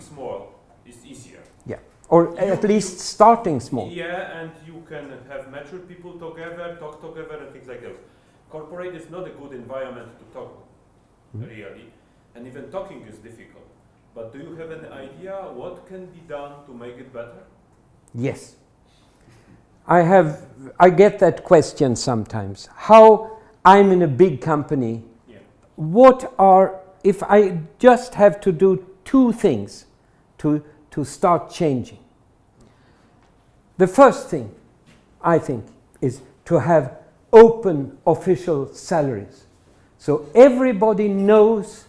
small is easier. Yeah, or at least starting small. Yeah, and you can have mature people together, talk together, and things like that. Corporate is not a good environment to talk, really, and even talking is difficult. But do you have an idea what can be done to make it better? Yes. I get that question sometimes. How I'm in a big company, if I just have to do two things to start changing. The first thing, I think, is to have open official salaries. So everybody knows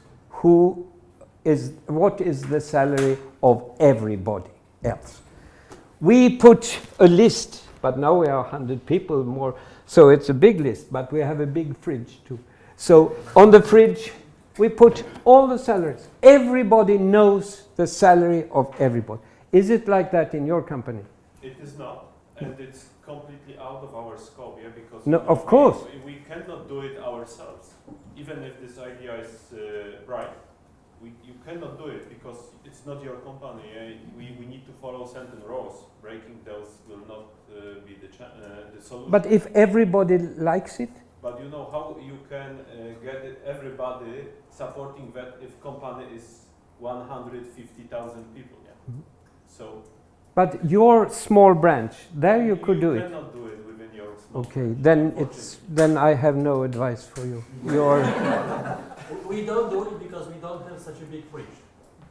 what is the salary of everybody else. We put a list, but now we are 100 people more, so it's a big list, but we have a big fridge too. So on the fridge, we put all the salaries. Everybody knows the salary of everybody. Is it like that in your company? It is not, and it's completely out of our scope, because no, of course. We cannot do it ourselves, even if this idea is right. You cannot do it because it's not your company. We need to follow certain rules. Breaking those will not be the solution. But if everybody likes it? But you know how you can get everybody supporting that if company is 150,000 people. Yeah. Mm-hmm. So. But your small branch, there you could do it. You cannot do it within your small branch. Then I have no advice for you. We don't do it because we don't have such a big fridge.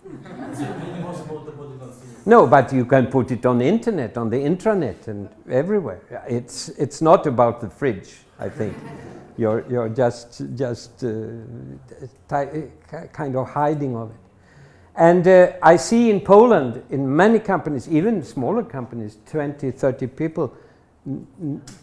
It's really impossible to put it on TV. No, but you can put it on the internet, on the intranet, and everywhere. It's not about the fridge, I think. You're just kind of hiding of it. And I see in Poland, in many companies, even smaller companies, 20, 30 people,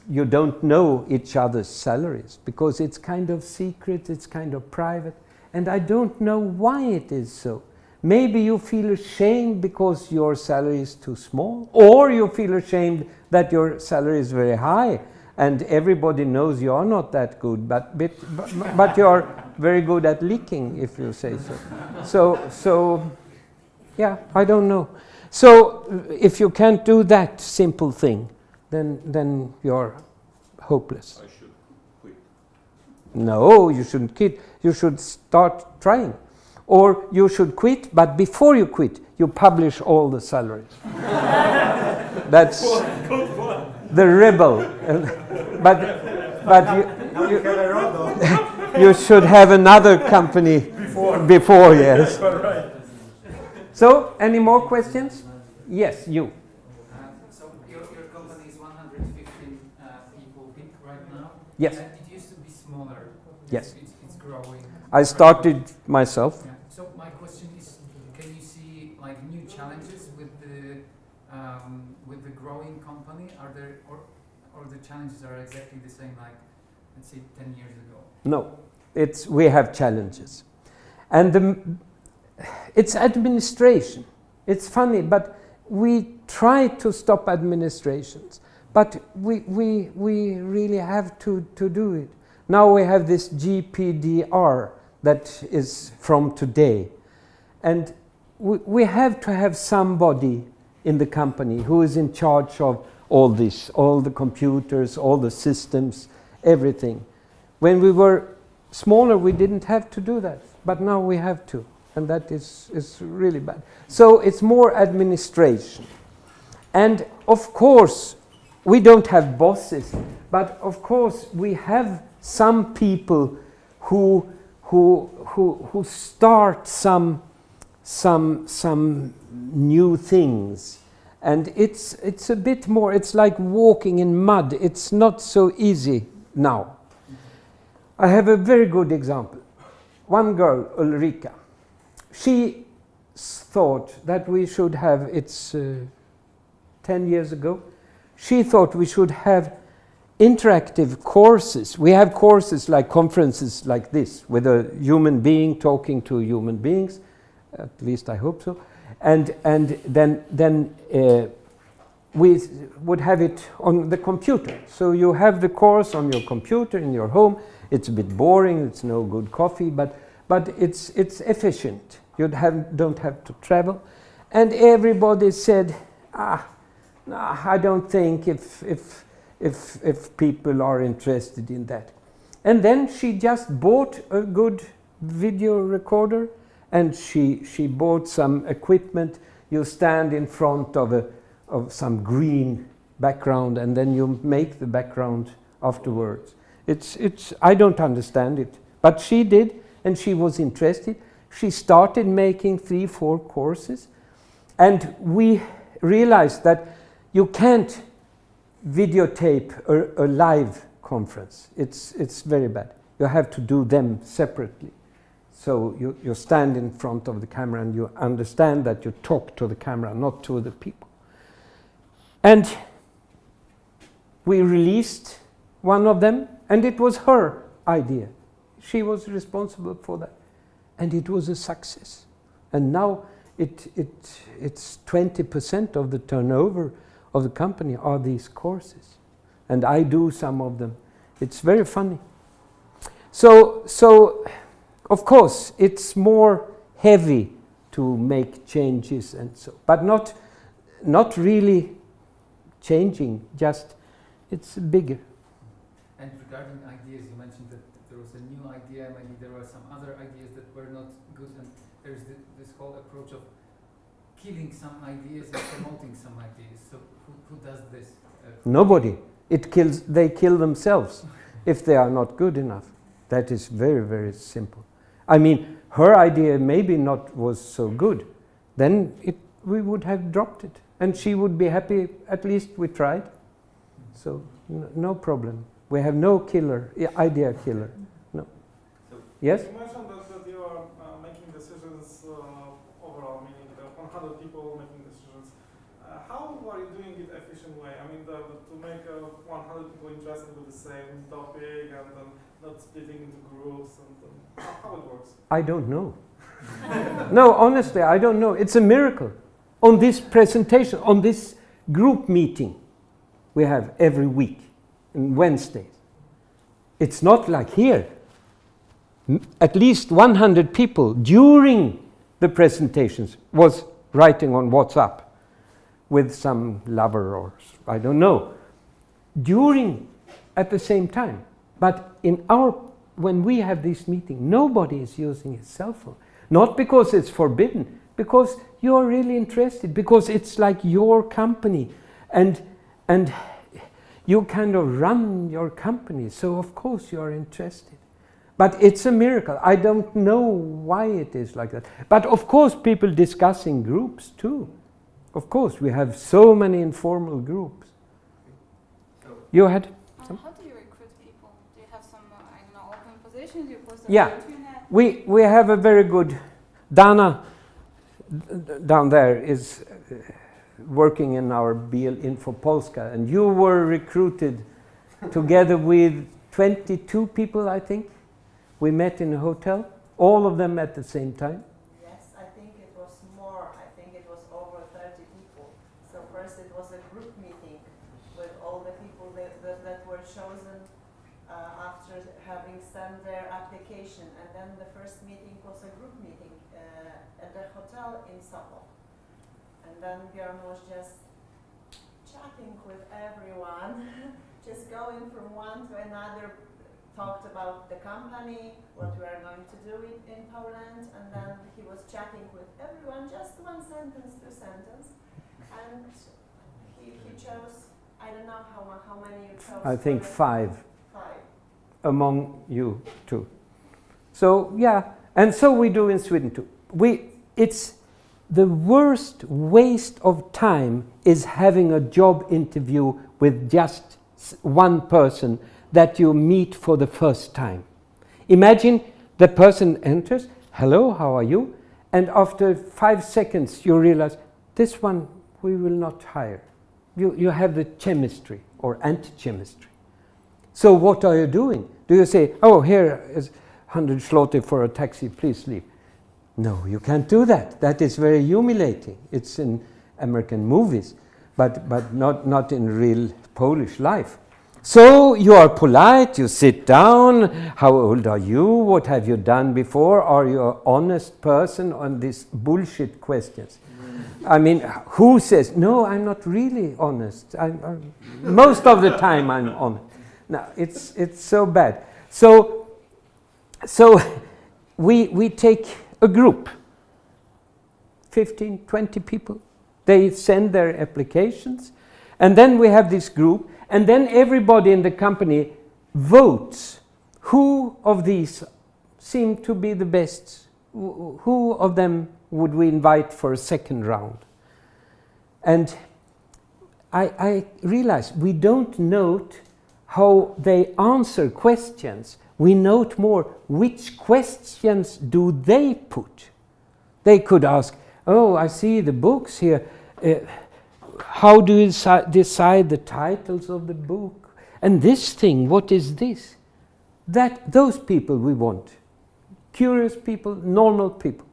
you don't know each other's salaries because it's kind of secret, it's kind of private. And I don't know why it is so. Maybe you feel ashamed because your salary is too small, or you feel ashamed that your salary is very high and everybody knows you are not that good, but you're very good at leaking, if you say so. So, yeah, I don't know. So, if you can't do that simple thing, then you're hopeless. I should quit. No, you shouldn't quit. You should start trying. Or you should quit, but before you quit, you publish all the salaries. That's the rebel. But you should have another company before yes. So, any more questions? Yes, you. So your company is 115 people big right now? Yes. It used to be smaller. Yes. It's growing. I started myself. Yeah. So my question is, can you see like new challenges with the growing company? Are there or the challenges are exactly the same like, let's say, 10 years ago? No, we have challenges. And it's administration. It's funny, but we try to stop administrations, but we really have to do it. Now we have this GPDR that is from today, and we have to have somebody in the company who is in charge of all this, all the computers, all the systems, everything. When we were smaller, we didn't have to do that, but now we have to. And that is really bad. So it's more administration. And of course, we don't have bosses, but of course we have some people who start some new things. And it's a bit more, it's like walking in mud. It's not so easy now. I have a very good example. One girl, Ulrika, she thought that we should have, 10 years ago, she thought we should have interactive courses. We have courses like conferences like this, with a human being talking to human beings, at least I hope so, and then we would have it on the computer. So you have the course on your computer in your home. It's a bit boring, it's no good coffee, but it's efficient. You don't have to travel. And everybody said, no, I don't think if people are interested in that. And then she just bought a good video recorder, and she bought some equipment. You stand in front of some green background, and then you make the background afterwards. I don't understand it, but she did, and she was interested. She started making 3-4 courses, and we realized that you can't videotape a live conference. It's very bad. You have to do them separately. So you stand in front of the camera and you understand that you talk to the camera, not to the people. And we released one of them, and it was her idea. She was responsible for that. And it was a success. And now it's 20% of the turnover of the company are these courses. And I do some of them. It's very funny. So of course, it's more heavy to make changes and so, but not really changing, just it's bigger. And regarding ideas, you mentioned that there was a new idea, maybe there were some other ideas that were not good, and there's this whole approach of killing some ideas and promoting some ideas. So who does this? Nobody. They kill themselves if they are not good enough. That is very, very simple. I mean, her idea maybe not was so good. Then we would have dropped it, and she would be happy. At least we tried. So no problem. We have no idea killer. No. So Yes? you mentioned that you are making decisions overall, meaning the 100 people making decisions. How are you doing it efficient way? I mean, to make 100 people interested with the same topic and then not splitting into groups, and how it works? I don't know. No, honestly, I don't know. It's a miracle. On this presentation, on this group meeting we have every week, on Wednesdays. It's not like here. At least 100 people during the presentations was writing on WhatsApp with some lover or I don't know. At the same time. But when we have this meeting, nobody is using his cell phone. Not because it's forbidden, because you're really interested, because it's like your company, and you kind of run your company, so of course you are interested. But it's a miracle. I don't know why it is like that. But of course people discuss in groups too. Of course, we have so many informal groups. You had some? How do you recruit people? Do you have some, I don't know, open positions? You post on Yeah. the internet? We have a very good, Dana down there is working in our BL Info Polska, and you were recruited together with 22 people, I think. We met in a hotel, all of them at the same time. Yes, I think it was more. I think it was over 30 people. So first it was a group meeting with all the people that were chosen after having sent their application. And then the first meeting was a group meeting at the hotel in Sopot. And then Björn was just chatting with everyone, just going from one to another, talked about the company, what we are going to do in Poland, and then he was chatting with everyone, just one sentence, two sentences, and he chose, I don't know how many you chose. I think 5 5. among you two. So yeah, and so we do in Sweden too. It's the worst waste of time is having a job interview with just one person that you meet for the first time. Imagine the person enters, hello, how are you? And after 5 seconds you realize, this one we will not hire. You have the chemistry or anti-chemistry. So what are you doing? Do you say, oh, here is 100 zloty for a taxi, please leave? No, you can't do that. That is very humiliating. It's in American movies, but not in real Polish life. So you are polite, you sit down, how old are you, what have you done before, are you an honest person on these bullshit questions? I mean, who says, no, I'm not really honest. Most of the time I'm honest. No, it's so bad. So we take a group, 15, 20 people. They send their applications, and then we have this group, and then everybody in the company votes who of these seem to be the best. Who of them would we invite for a second round? And I realize we don't note how they answer questions. We note more which questions do they put. They could ask, oh, I see the books here. How do you decide the titles of the book? And this thing, what is this? Those people we want. Curious people, normal people.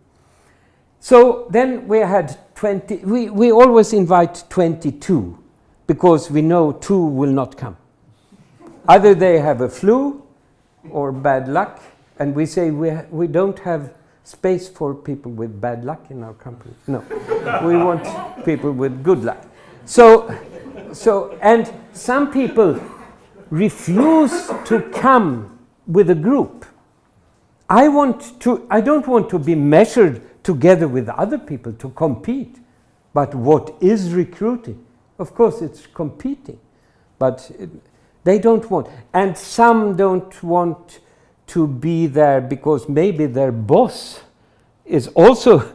So then we had 20, we always invite 22 because we know 2 will not come. Either they have a flu or bad luck, and we say we don't have space for people with bad luck in our company. No, we want people with good luck. So and some people refuse to come with a group. I don't want to be measured together with other people to compete. But what is recruiting? Of course, it's competing. But they don't want. And some don't want to be there because maybe their boss is also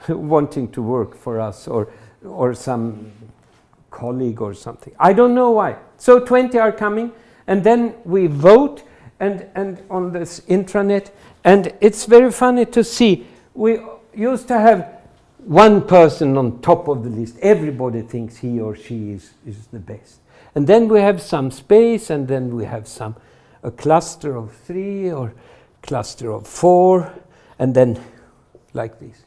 wanting to work for us, or some colleague or something. I don't know why. So 20 are coming, and then we vote and on this intranet, and it's very funny to see. We used to have one person on top of the list. Everybody thinks he or she is the best. And then we have some space, and then we have a cluster of 3 or cluster of 4, and then like this.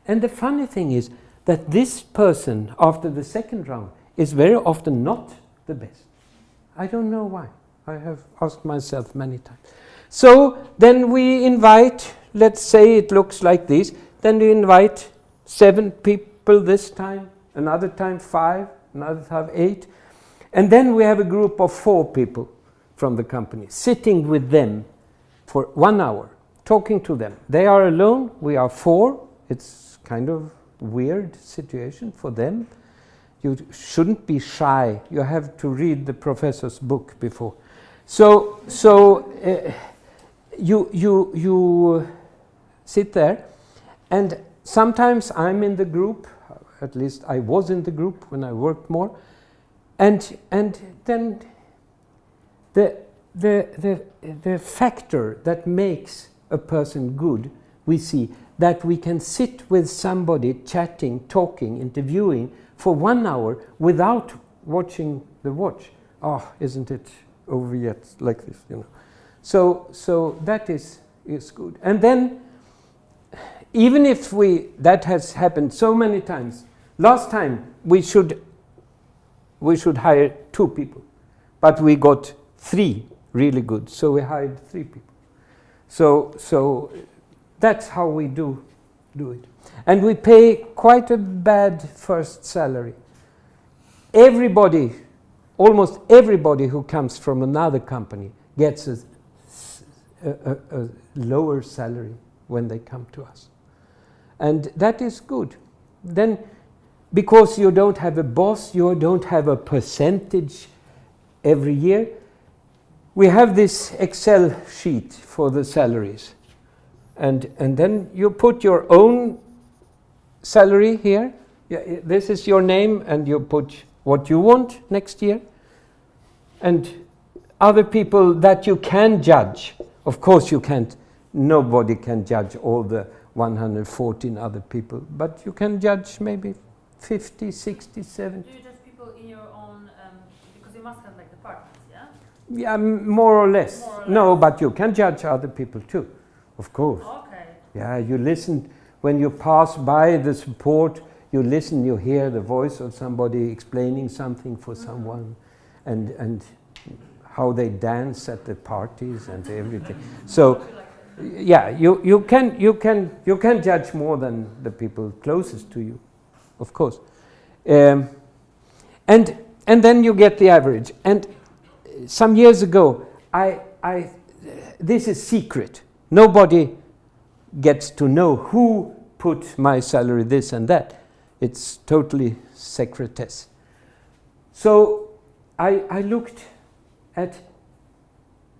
And the funny thing is that this person, after the second round, is very often not the best. I don't know why. I have asked myself many times. So then we invite, let's say it looks like this, then we invite 7 people this time, another time 5, another time 8. And then we have a group of 4 people from the company, sitting with them for 1 hour, talking to them. They are alone, we are 4. It's kind of weird situation for them. You shouldn't be shy. You have to read the professor's book before. So you sit there, and sometimes I'm in the group. At least I was in the group when I worked more, and then the factor that makes a person good, we see that we can sit with somebody chatting, talking, interviewing for 1 hour without watching the watch. Oh, isn't it over yet? Like this, you know. So that is good. And then, even if that has happened so many times. Last time we should hire 2 people, but we got 3 really good. So we hired 3 people. So that's how we do it. And we pay quite a bad first salary. Almost everybody who comes from another company gets a lower salary when they come to us. And that is good. Then, because you don't have a boss, you don't have a percentage every year, we have this Excel sheet for the salaries. And then you put your own salary here. Yeah, this is your name, and you put what you want next year. And other people that you can judge. Of course you can't, nobody can judge all the 114 other people, but you can judge maybe 50, 60, 70. Do you judge people in your own, because you must have like departments, yeah? Yeah, more or less. No, but you can judge other people too, of course. Okay. Yeah, you listen, when you pass by the support, you listen, you hear the voice of somebody explaining something for someone, and how they dance at the parties and everything. So, yeah, you can judge more than the people closest to you, of course. And then you get the average. And some years ago, this is secret. Nobody gets to know who put my salary this and that. It's totally secretess. So I looked at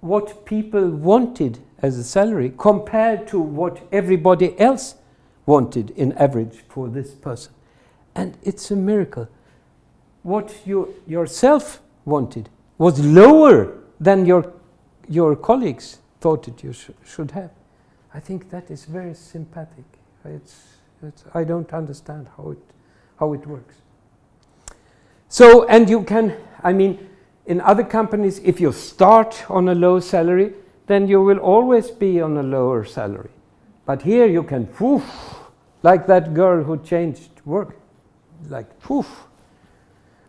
what people wanted as a salary compared to what everybody else wanted in average for this person. And it's a miracle. What you yourself wanted was lower than your colleagues thought that you should have. I think that is very sympathetic. I don't understand how it works. So, and you can, I mean, in other companies, if you start on a low salary, then you will always be on a lower salary. But here you can, whoosh, like that girl who changed work, like whoosh.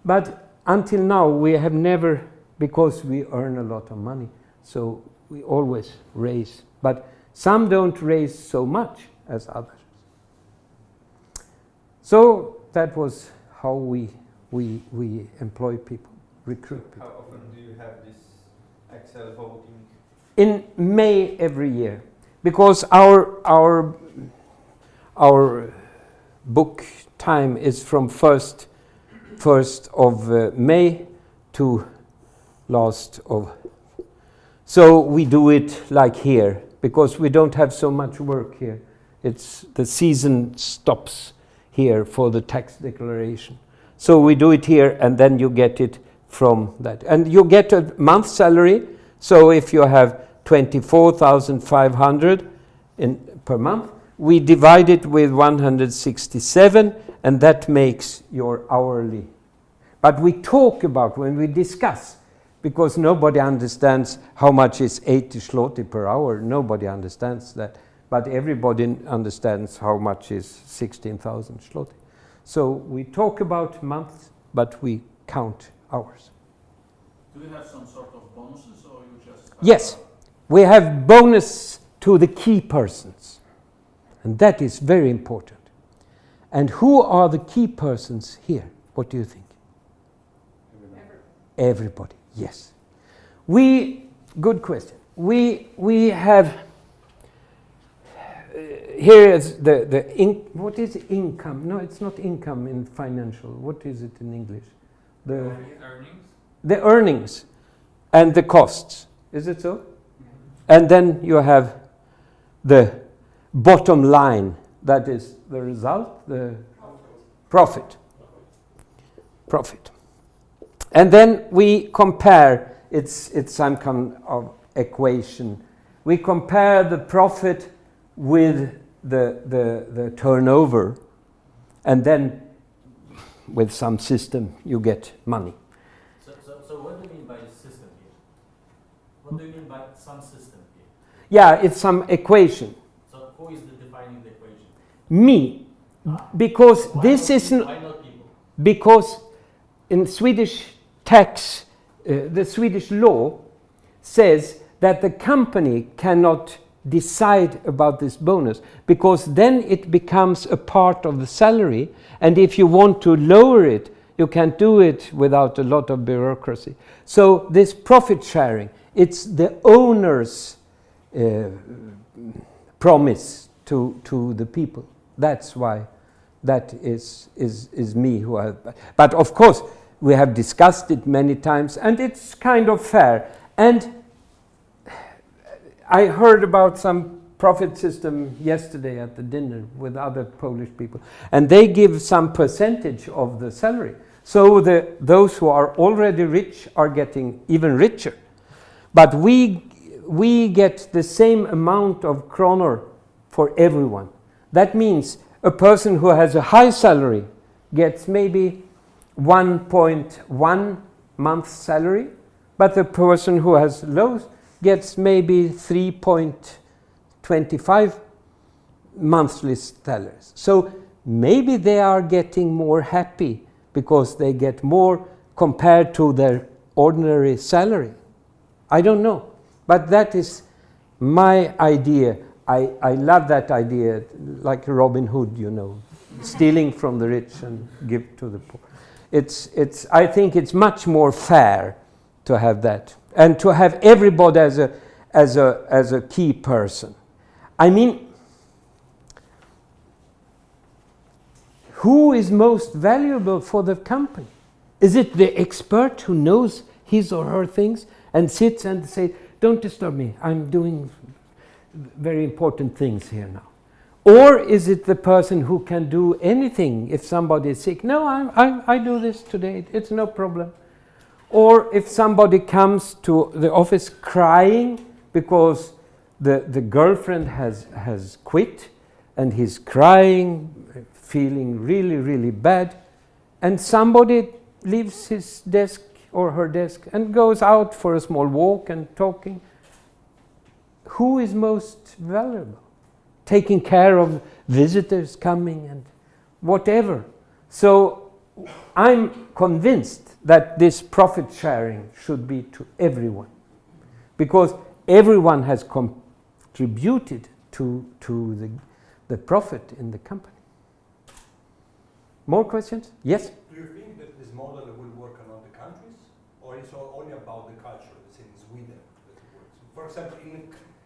But until now, we have never, because we earn a lot of money, so we always raise. But some don't raise so much as others. So that was how we employ people, recruit people. How often do you have this Excel voting? In May every year, because our book time is from 1st of May to last of. So we do it like here, because we don't have so much work here. It's the season stops here for the tax declaration. So we do it here, and then you get it from that. And you get a month salary. So if you have 24,500 per month, we divide it with 167, and that makes your hourly. But we talk about, when we discuss, because nobody understands how much is 80 zloty per hour. Nobody understands that. But everybody understands how much is 16,000 zloty. So we talk about months, but we count hours. Do you have some sort of bonuses, or you just... Yes, we have bonus to the key persons. And that is very important. And who are the key persons here? What do you think? Everybody, yes. Good question. We have... here is what is income? No, it's not income in financial. What is it in English? The Earnings. The earnings and the costs. Is it so? And then you have the bottom line. That is the result, the profit. Profit. And then we compare. It's some kind of equation. We compare the profit with the turnover, and then with some system you get money. So what do you mean by system here? What do you mean by some system here? Yeah, it's some equation. So who is defining the equation? Me, because this isn't. Why not people? Because in Swedish tax, the Swedish law says that the company cannot decide about this bonus, because then it becomes a part of the salary, and if you want to lower it, you can't do it without a lot of bureaucracy. So this profit sharing, it's the owner's promise to the people. That's why that is me who have. But of course, we have discussed it many times, and it's kind of fair. And I heard about some profit system yesterday at the dinner with other Polish people, and they give some percentage of the salary. So those who are already rich are getting even richer. But we get the same amount of kronor for everyone. That means a person who has a high salary gets maybe 1.1 month's salary, but the person who has low gets maybe 3.25 monthly salaries. So maybe they are getting more happy because they get more compared to their ordinary salary. I don't know, but that is my idea. I love that idea, like Robin Hood, you know. stealing from the rich and give to the poor. I think it's much more fair to have that, and to have everybody as a key person. I mean, who is most valuable for the company? Is it the expert who knows his or her things and sits and says, don't disturb me, I'm doing very important things here now? Or is it the person who can do anything if somebody is sick? No, I do this today, it's no problem. Or if somebody comes to the office crying because the girlfriend has quit and he's crying, feeling really, really bad, and somebody leaves his desk or her desk and goes out for a small walk and talking. Who is most valuable? Taking care of visitors coming and whatever. So I'm convinced that this profit sharing should be to everyone, because everyone has contributed to the profit in the company. More questions? Yes? Do you think that this model will work in other countries, or is it only about the culture that's in Sweden that it works? For example, in a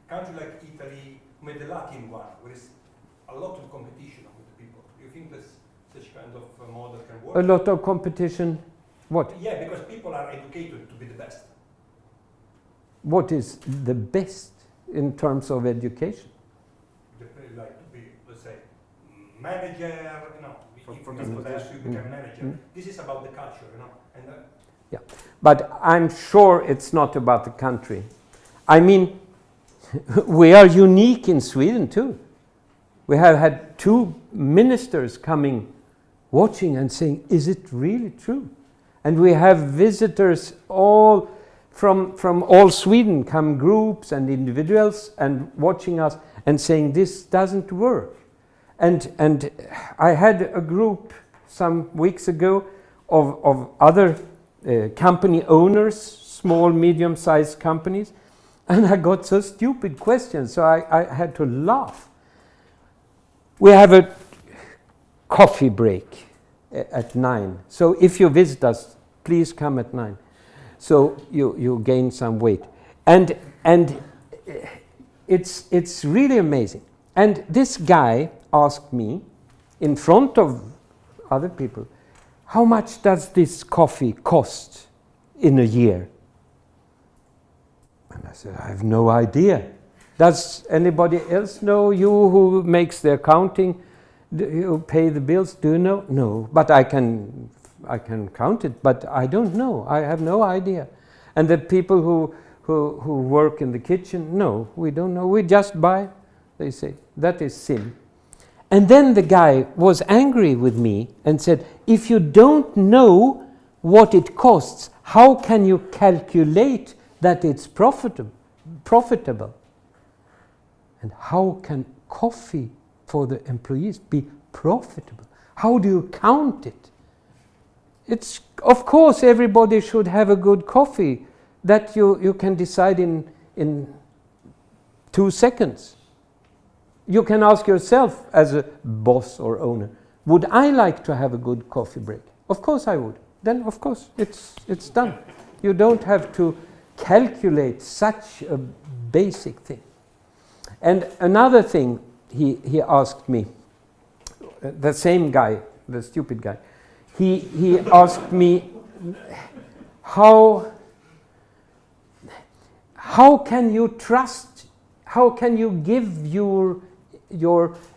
country like Italy, maybe the Latin one, where there's a lot of competition with the people, do you think that such kind of model can work? A lot of competition. What? Yeah, because people are educated to be the best. What is the best in terms of education? They like to be, let's say, manager, you know, if this possess you become manager. This is about the culture, you know. And yeah, but I'm sure it's not about the country. I mean, we are unique in Sweden too. We have had 2 ministers coming, watching and saying, is it really true? And we have visitors all from all Sweden, come groups and individuals and watching us and saying this doesn't work. And I had a group some weeks ago of other company owners, small, medium-sized companies, and I got so stupid questions, so I had to laugh. We have a coffee break at 9. So if you visit us, please come at 9. So you gain some weight. And it's really amazing. And this guy asked me, in front of other people, how much does this coffee cost in a year? And I said, I have no idea. Does anybody else know? You who makes the accounting, you pay the bills, do you know? No, but I can count it, but I don't know. I have no idea. And the people who work in the kitchen, no, we don't know. We just buy, they say. That is sin. And then the guy was angry with me and said, if you don't know what it costs, how can you calculate that it's profitable? And how can coffee for the employees be profitable? How do you count it? It's, of course, everybody should have a good coffee that you can decide in 2 seconds. You can ask yourself as a boss or owner, would I like to have a good coffee break? Of course I would. Then, of course, it's done. You don't have to calculate such a basic thing. And another thing he asked me, the same guy, the stupid guy, he asked me, how can you trust, how can you give your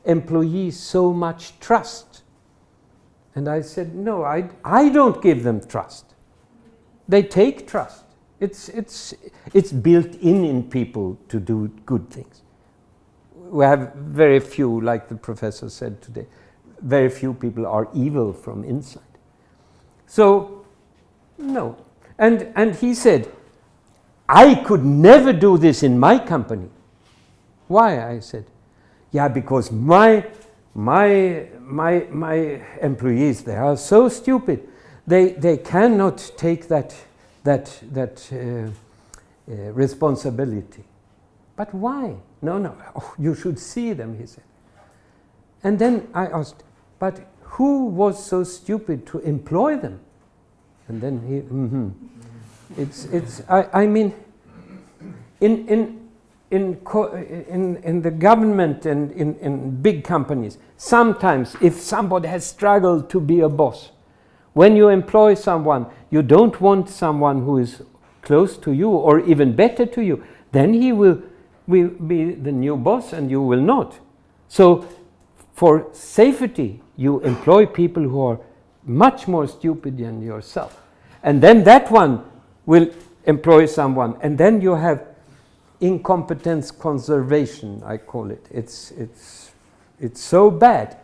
employees so much trust? And I said, no, I don't give them trust. They take trust. It's built in people to do good things. We have very few, like the professor said today, very few people are evil from inside. So, no. And he said, I could never do this in my company. Why? I said, yeah, because my employees, they are so stupid. They cannot take that responsibility. But why? No, you should see them, he said. And then I asked, but who was so stupid to employ them? And then he, I mean, in the government and in big companies, sometimes if somebody has struggled to be a boss, when you employ someone, you don't want someone who is close to you or even better to you. Then he will be the new boss and you will not. So for safety, you employ people who are much more stupid than yourself. And then that one will employ someone. And then you have incompetence conservation, I call it. It's so bad.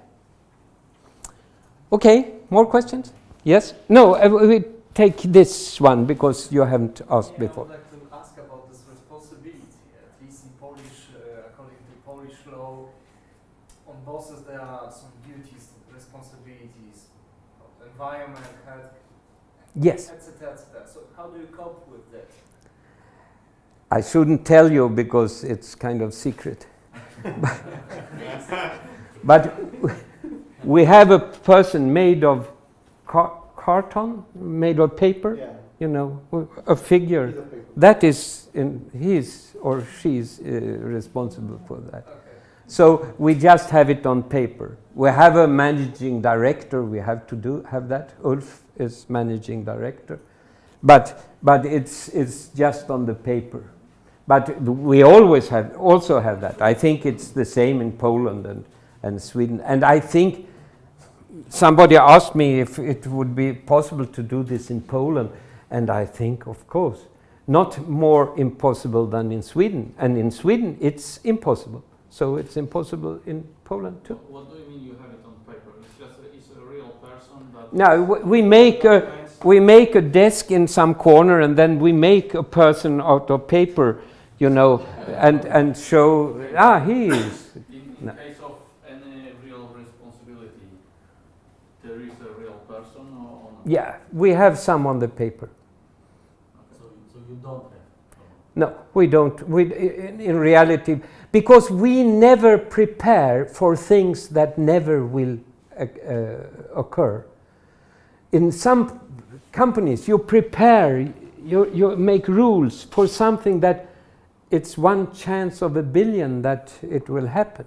Okay, more questions? Yes? No, we take this one because you haven't asked before. I would like to ask about this responsibility. At least in Polish, according to Polish law, on bosses there are some duties, responsibilities, of environment, health, Yes. etc., etc. So how do you cope with that? I shouldn't tell you because it's kind of secret. But we have a person made of carton, made of paper, you know, a figure. That is, he is or she is responsible for that. Okay. So we just have it on paper. We have a managing director. We have to have that. Ulf is managing director, but it's just on the paper. But we always also have that. I think it's the same in Poland and Sweden. And I think somebody asked me if it would be possible to do this in Poland, and I think, of course, not more impossible than in Sweden. And in Sweden, it's impossible. So it's impossible in Poland too. What do you mean you have it on paper? It's just it's a real person that... No, we make a desk in some corner, and then we make a person out of paper, you know, and show, he is. In case of any real responsibility, there is a real person or not? Yeah, we have some on the paper. So you don't have? No, we don't. In reality, because we never prepare for things that never will occur. In some companies, you prepare, you make rules for something that it's one chance of a billion that it will happen.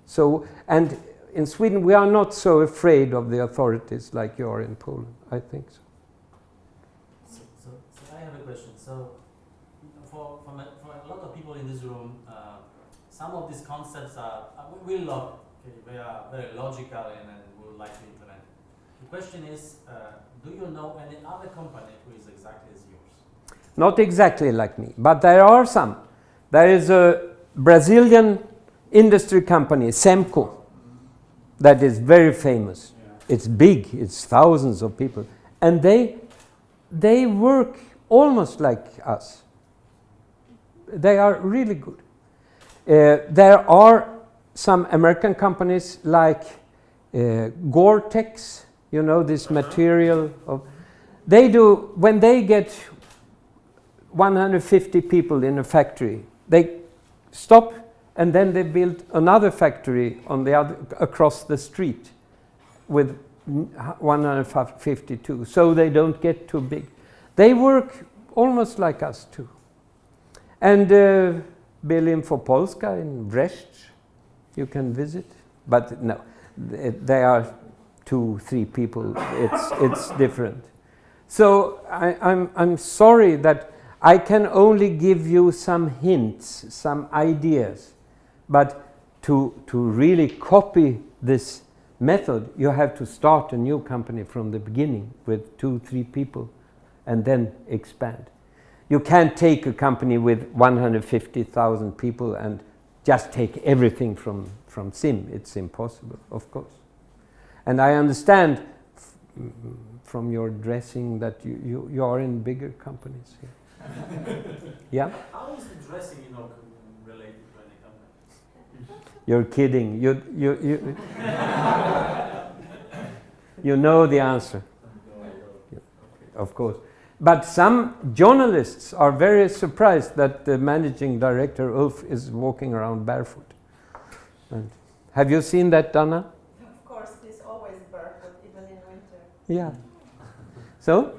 So, and in Sweden, we are not so afraid of the authorities like you are in Poland, I think so. So I have a question. So for a lot of people in this room, some of these concepts we love. Okay, they are very logical and we would like to implement. The question is, do you know any other company who is exactly as yours? Not exactly like me, but there are some. There is a Brazilian industry company, Semco, that is very famous. Yeah. It's big, it's thousands of people. And they work almost like us. They are really good. There are some American companies like Gore-Tex, you know, this material. They do, when they get 150 people in a factory, they stop and then they build another factory on the other, across the street with 152, so they don't get too big. They work almost like us too. And Berlin for Polska in Brest, you can visit, but no, they are 2-3 people. It's different. So I'm sorry that I can only give you some hints, some ideas, but to really copy this method, you have to start a new company from the beginning with 2-3 people and then expand. You can't take a company with 150,000 people and just take everything from SIM. It's impossible, of course. And I understand from your dressing that you are in bigger companies here. Yeah? How is the dressing, related to any company? You're kidding. You know the answer. Of course. But some journalists are very surprised that the managing director, Ulf, is walking around barefoot. And have you seen that, Dana? Of course, he's always Yeah. So?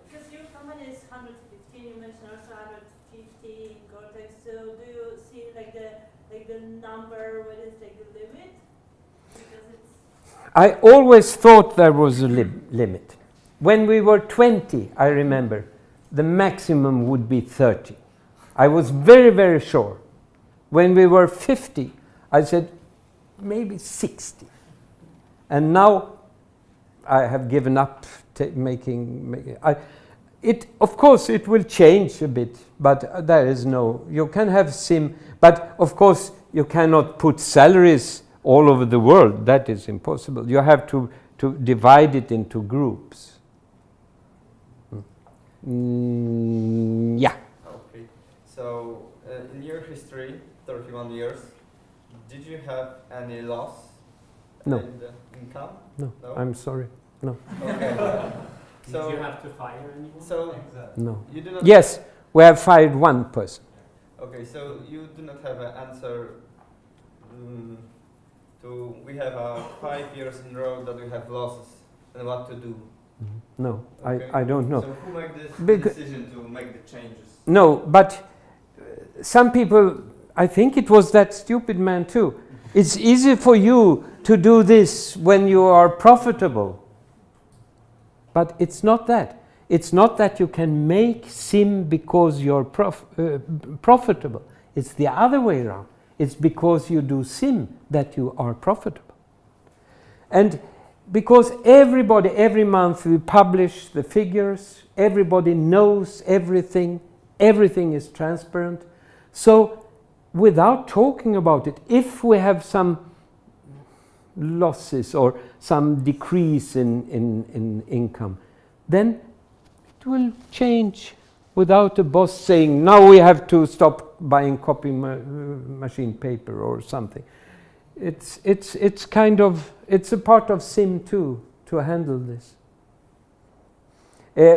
Because your company is 115, you mentioned also 150 in Cortex. So do you see like the number, what is like the limit? Because it's I always thought there was a limit. When we were 20, I remember, the maximum would be 30. I was very, very sure. When we were 50, I said maybe 60. And now I have given up making. Of course, it will change a bit, but there is no. You can have SIM, but of course, you cannot put salaries all over the world. That is impossible. You have to divide it into groups. Yeah. Okay. So, in your history, 31 years, did you have any loss No. in the income? No, I'm sorry. No. Okay. So, Did you have to fire anyone? so No. you do not. Yes, we have fired one person. Okay, so you do not have an answer to. We have 5 years in a row that we have losses, and what to do. No, Okay. I don't know. So who made this decision to make the changes? No, but some people, I think it was that stupid man too. It's easy for you to do this when you are profitable. But it's not that. It's not that you can make SIM because you're profitable. It's the other way around. It's because you do SIM that you are profitable. And because everybody, every month we publish the figures, everybody knows everything, everything is transparent. So without talking about it, if we have some losses or some decrease in income, then it will change without the boss saying, now we have to stop buying copy machine paper or something. It's kind of, it's a part of SIM too, to handle this.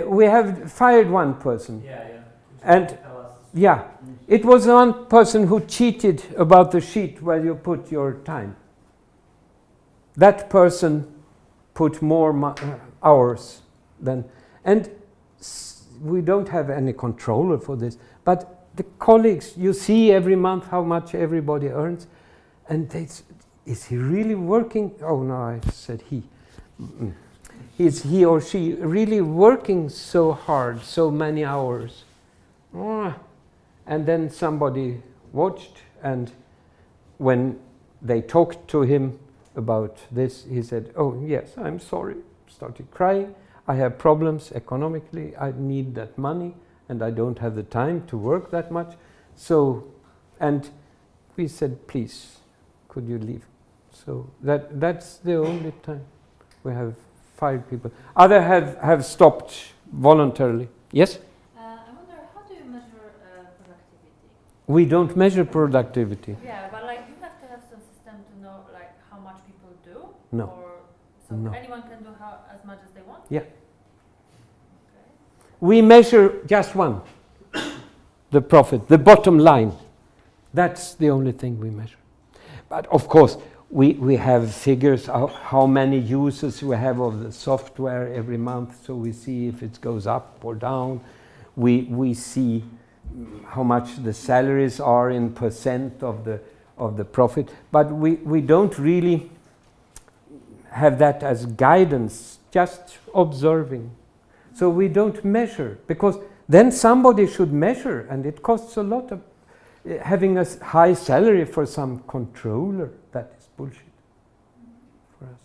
We have fired one person. And yeah, it was one person who cheated about the sheet where you put your time. That person put more hours than, and we don't have any controller for this, but the colleagues, you see every month how much everybody earns, and they, is he really working? Oh no, I said he. Is he or she really working so hard, so many hours? And then somebody watched, and when they talked to him about this, he said, oh yes, I'm sorry, started crying. I have problems economically, I need that money, and I don't have the time to work that much. So, and we said, please, could you leave? So that's the only time we have fired people. Other have stopped voluntarily. Yes? I wonder, how do you measure productivity? We don't measure productivity. Yeah, but like you have to have some system to know like how much people do. No. Or so No. anyone can do as much as they want. Yeah. We measure just one, the profit, the bottom line. That's the only thing we measure. But of course, we have figures how many users we have of the software every month, so we see if it goes up or down. We see how much the salaries are in percent of the profit, but we don't really have that as guidance, just observing. So we don't measure, because then somebody should measure, and it costs a lot of having a high salary for some controller. That is bullshit for us.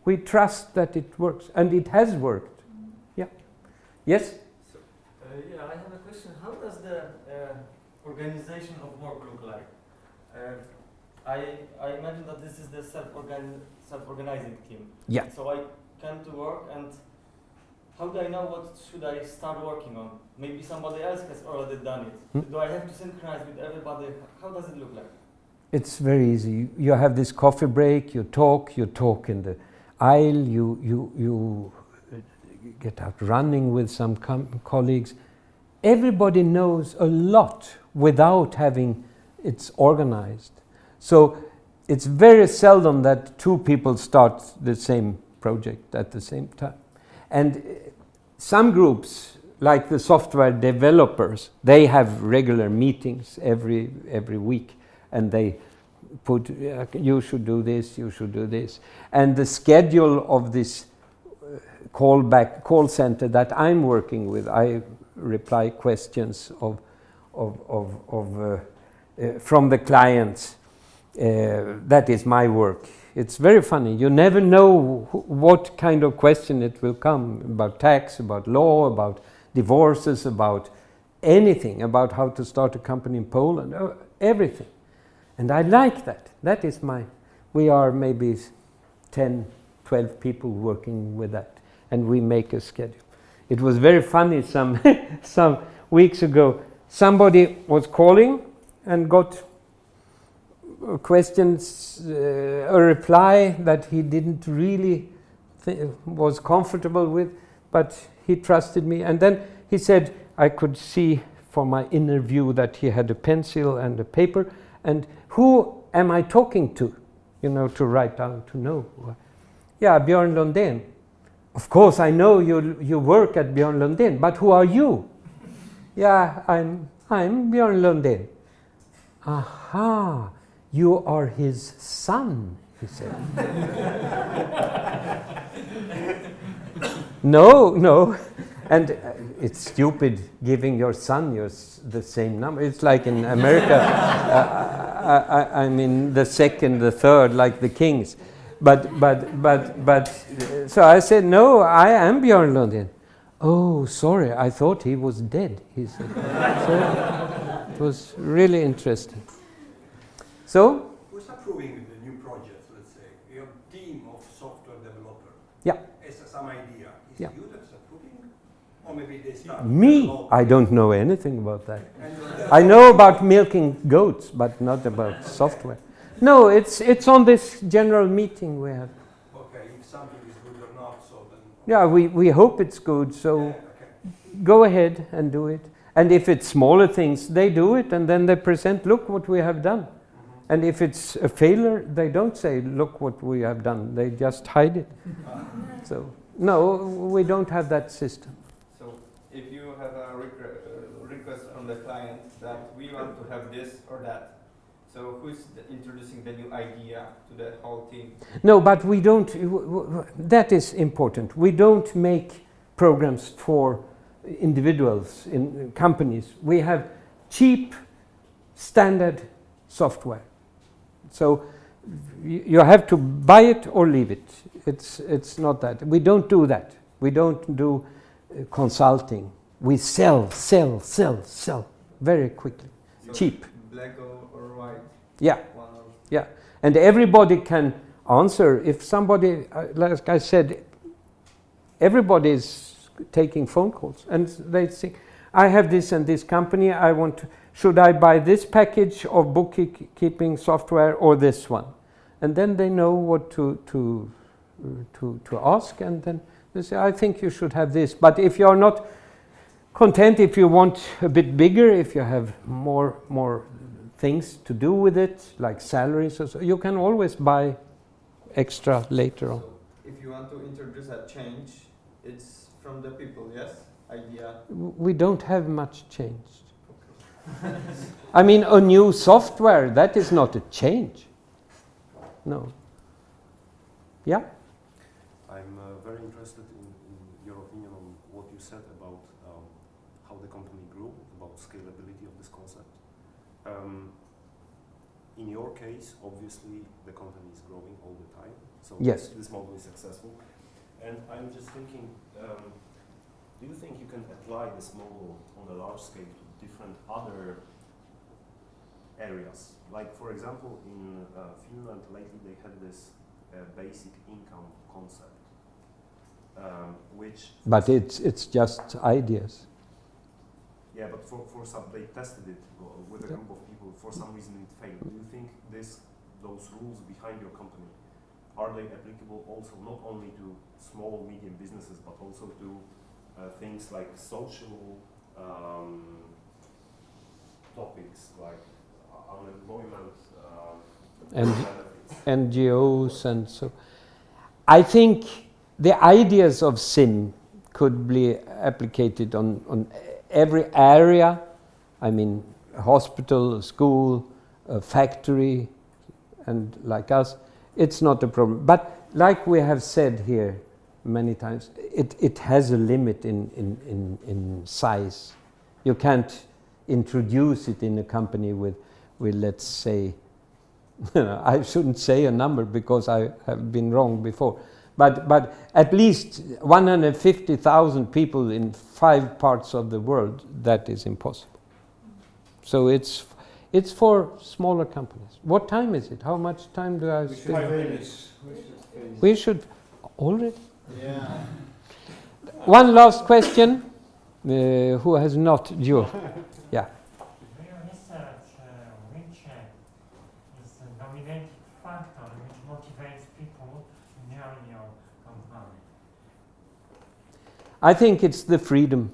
We trust that it works, and it has worked. Yeah. Yes? So, yeah, I have a question. How does the organization of work look like? I imagine that this is the self-organizing team. Yeah. So I come to work, and how do I know what should I start working on? Maybe somebody else has already done it. Do I have to synchronize with everybody? How does it look like? It's very easy. You have this coffee break, you talk in the aisle, you get out running with some colleagues. Everybody knows a lot without having it organized. So it's very seldom that two people start the same project at the same time. And some groups, like the software developers, they have regular meetings every week, and they put, you should do this, you should do this. And the schedule of this call center that I'm working with, I reply questions from the clients. That is my work. It's very funny. You never know what kind of question it will come about tax, about law, about divorces, about anything, about how to start a company in Poland, everything. And I like that. That is we are maybe 10, 12 people working with that, and we make a schedule. It was very funny some weeks ago. Somebody was calling and got questions, a reply that he didn't really was comfortable with, but he trusted me. And then he said, I could see from my interview that he had a pencil and a paper. And who am I talking to? You know, to write down, to know. Yeah, Björn Lundén. Of course, I know you work at Björn Lundén, but who are you? Yeah, I'm Björn Lundén. Aha, you are his son, he said. No. And it's stupid giving your son the same number. It's like in America, I mean the second, the third, like the kings. But so I said, no, I am Björn Lundén. Oh, sorry, I thought he was dead, he said. So it was really interesting. So? Who's approving the new projects, let's say? You have a team of software developers. Yeah. It's some idea. Is Yeah. it you that's approving? Or maybe they start? Me? I don't know anything about that. I know about milking goats, but not about software. No, it's on this general meeting we have. Okay, if something is good or not, so then... Yeah, we hope it's good, so Yeah, okay. go ahead and do it. And if it's smaller things, they do it, and then they present, look what we have done. And if it's a failure, they don't say, look what we have done. They just hide it. So, no, we don't have that system. So, if you have a request from the client that we want to have this or that, so who's introducing the new idea to the whole team? No, but we don't, that is important. We don't make programs for individuals in companies. We have cheap, standard software. So you have to buy it or leave it. It's not that. We don't do that. We don't do consulting. We sell very quickly. So cheap. Black or white? Yeah. Yeah. And everybody can answer. If somebody, like I said, everybody is taking phone calls and they say, I have this and this company, should I buy this package of bookkeeping software or this one? And then they know what to ask, and then they say, I think you should have this. But if you're not content, if you want a bit bigger, if you have more things to do with it, like salaries or so, you can always buy extra later on. So if you want to introduce a change, it's from the people, yes? Idea. We don't have much change. I mean, a new software, that is not a change. No. Yeah? I'm very interested in your opinion on what you said about how the company grew, about scalability of this concept. In your case, obviously, the company is growing all the time, so yes. This model is successful. And I'm just thinking, do you think you can apply this model on a large scale to different other areas? Like, for example, in Finland lately they had this basic income concept, which... But it's just ideas. Yeah, but for some, they tested it with a group of people. For some reason it failed. Do you think those rules behind your company, are they applicable also not only to small, medium businesses, but also to things like social topics like unemployment and NGOs and so? I think the ideas of SIM could be applied on every area. I mean, a hospital, a school, a factory, and like us, it's not a problem. But like we have said here many times, it has a limit in size. You can't introduce it in a company with let's say, I shouldn't say a number because I have been wrong before, but at least 150,000 people in 5 parts of the world, that is impossible. So it's for smaller companies. What time is it? How much time do I still? 5 minutes. We should already? Yeah. One last question. Who has not? You. Yeah. Do you research which is the dominating factor which motivates people to join your company? I think it's the freedom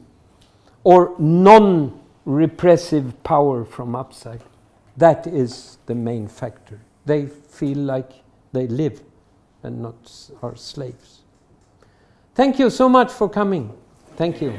or non-repressive power from upside. That is the main factor. They feel like they live and not are slaves. Thank you so much for coming. Thank you.